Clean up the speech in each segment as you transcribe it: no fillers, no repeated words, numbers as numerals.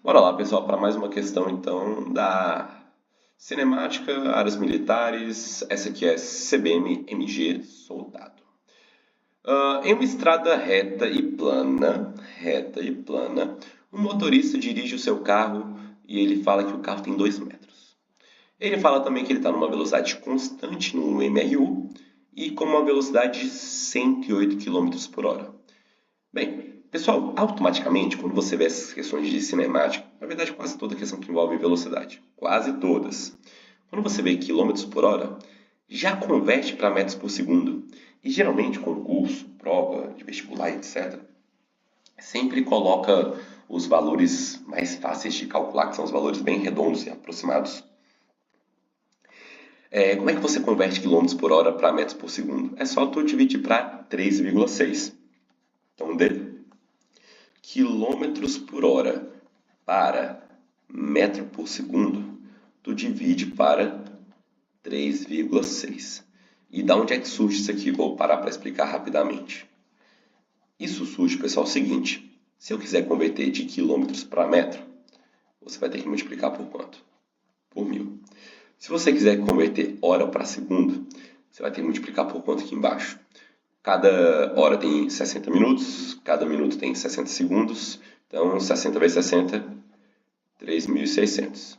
Bora lá, pessoal, para mais uma questão, então, da cinemática, áreas militares. Essa aqui é CBM-MG Soldado. Em uma estrada reta e plana, um motorista dirige o seu carro e ele fala que o carro tem 2 metros. Ele fala também que ele está numa velocidade constante no MRU e com uma velocidade de 108 km por hora. Bem, pessoal, automaticamente, quando você vê essas questões de cinemática, na verdade quase toda questão que envolve velocidade, quase todas, quando você vê quilômetros por hora, já converte para metros por segundo. E geralmente, concurso, prova de vestibular, etc., sempre coloca os valores mais fáceis de calcular, que são os valores bem redondos e aproximados. Como é que você converte quilômetros por hora para metros por segundo? É só tu dividir para 3,6. Então, de quilômetros por hora para metro por segundo, tu divide para 3,6. E da onde é que surge isso aqui? Vou parar para explicar rapidamente. Isso surge, pessoal, o seguinte. Se eu quiser converter de quilômetros para metro, você vai ter que multiplicar por quanto? Por 1000. Se você quiser converter hora para segundo, você vai ter que multiplicar por quanto aqui embaixo? Cada hora tem 60 minutos, cada minuto tem 60 segundos, então 60 vezes 60, 3.600.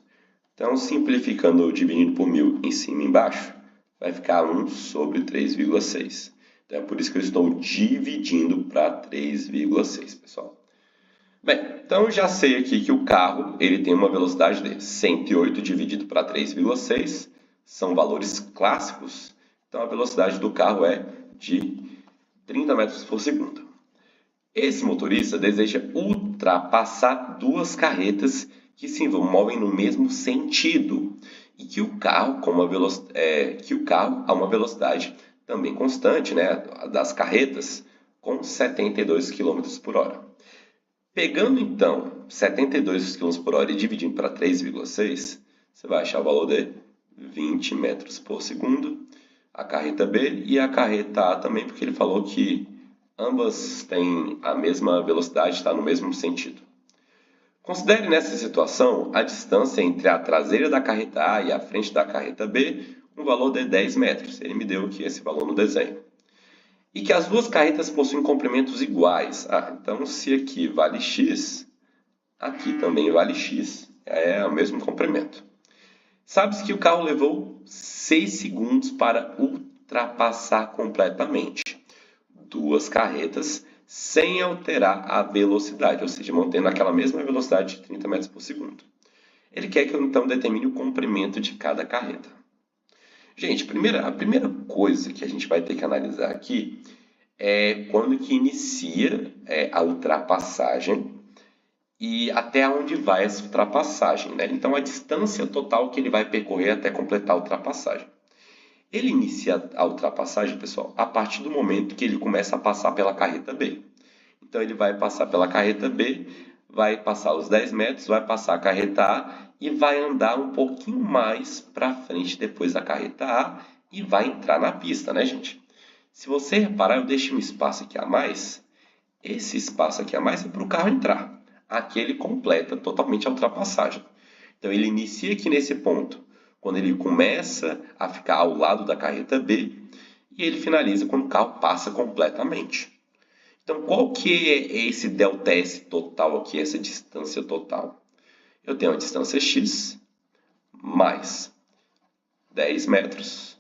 Então, simplificando, dividindo por 1000 em cima e embaixo, vai ficar 1 sobre 3,6. Então, é por isso que eu estou dividindo para 3,6, pessoal. Bem, então já sei aqui que o carro ele tem uma velocidade de 108 dividido para 3,6. São valores clássicos. Então, a velocidade do carro é de 30 metros por segundo. Esse motorista deseja ultrapassar duas carretas que se movem no mesmo sentido e que o carro, a uma velocidade também constante, né, das carretas, com 72 km por hora. Pegando então 72 km por hora e dividindo para 3,6, você vai achar o valor de 20 metros por segundo. A carreta B e a carreta A também, porque ele falou que ambas têm a mesma velocidade, está no mesmo sentido. Considere nessa situação a distância entre a traseira da carreta A e a frente da carreta B, um valor de 10 metros. Ele me deu aqui esse valor no desenho. E que as duas carretas possuem comprimentos iguais. Então se aqui vale x, aqui também vale x. É o mesmo comprimento. Sabe-se que o carro levou 6 segundos para ultrapassar completamente duas carretas sem alterar a velocidade, ou seja, mantendo aquela mesma velocidade de 30 metros por segundo. Ele quer que eu então determine o comprimento de cada carreta. Gente, a primeira coisa que a gente vai ter que analisar aqui é quando que inicia a ultrapassagem e até onde vai essa ultrapassagem, né? Então, a distância total que ele vai percorrer até completar a ultrapassagem. Ele inicia a ultrapassagem, pessoal, a partir do momento que ele começa a passar pela carreta B. Então, ele vai passar pela carreta B, vai passar os 10 metros, vai passar a carreta A e vai andar um pouquinho mais para frente depois da carreta A e vai entrar na pista, né, gente? Se você reparar, eu deixei um espaço aqui a mais. Esse espaço aqui a mais é para o carro entrar. Aqui ele completa totalmente a ultrapassagem. Então, ele inicia aqui nesse ponto, quando ele começa a ficar ao lado da carreta B, e ele finaliza quando o carro passa completamente. Então, qual que é esse ΔS total aqui, essa distância total? Eu tenho a distância x mais 10 metros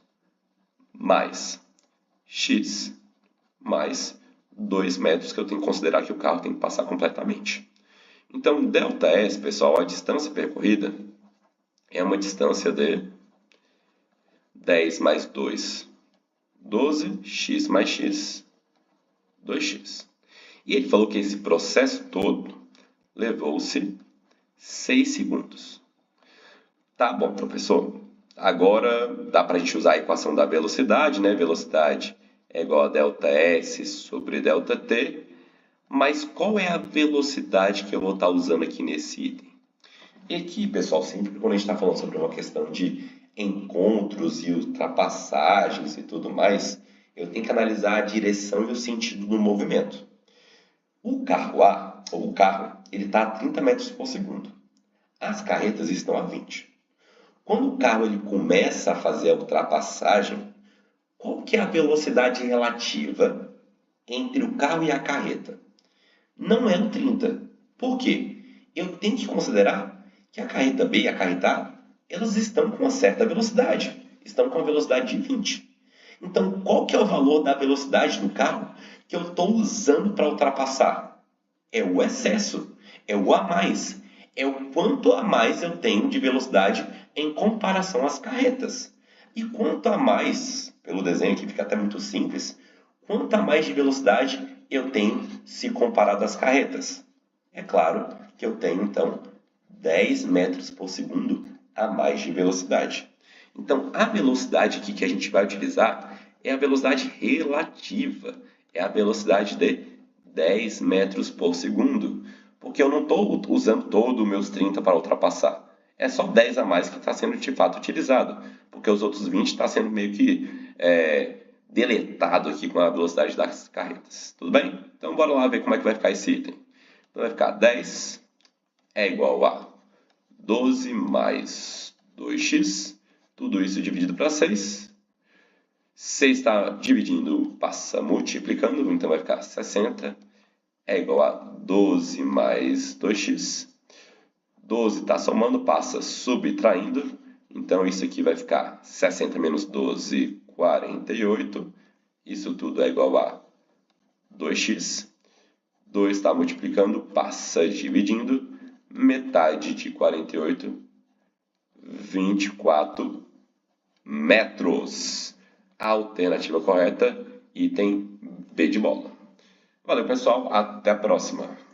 mais x mais 2 metros que eu tenho que considerar que o carro tem que passar completamente. Então, ΔS, pessoal, a distância percorrida é uma distância de 10 mais 2, 12, x mais x, 2x. E ele falou que esse processo todo levou-se 6 segundos. Tá bom, professor. Agora dá para a gente usar a equação da velocidade, né? Velocidade é igual a ΔS sobre ΔT. Mas qual é a velocidade que eu vou estar usando aqui nesse item? E aqui, pessoal, sempre quando a gente está falando sobre uma questão de encontros e ultrapassagens e tudo mais, eu tenho que analisar a direção e o sentido do movimento. O carro A, ou o carro, ele está a 30 metros por segundo. as carretas estão a 20. Quando o carro ele começa a fazer a ultrapassagem, qual que é a velocidade relativa entre o carro e a carreta? Não é o 30. Por quê? Eu tenho que considerar que a carreta B e a carreta A, elas estão com uma certa velocidade. Estão com a velocidade de 20. Então, qual que é o valor da velocidade do carro que eu estou usando para ultrapassar? É o excesso, é o a mais. É o quanto a mais eu tenho de velocidade em comparação às carretas. E quanto a mais, pelo desenho aqui fica até muito simples, quanto a mais de velocidade eu tenho se comparado às carretas? É claro que eu tenho, então, 10 metros por segundo a mais de velocidade. Então, a velocidade aqui que a gente vai utilizar é a velocidade relativa, é a velocidade de 10 metros por segundo, porque eu não estou usando todos os meus 30 para ultrapassar. É só 10 a mais que está sendo de fato utilizado, porque os outros 20 está sendo meio que deletado aqui com a velocidade das carretas. Tudo bem? Então, bora lá ver como é que vai ficar esse item. Então, vai ficar 10 é igual a 12 mais 2x, tudo isso dividido para 6. 6 está dividindo, passa multiplicando, então vai ficar 60 é igual a 12 mais 2x. 12 está somando, passa subtraindo, então isso aqui vai ficar 60 menos 12, 48. Isso tudo é igual a 2x. 2 está multiplicando, passa dividindo, metade de 48, 24 metros. A alternativa correta, item B de bola. Valeu, pessoal. Até a próxima.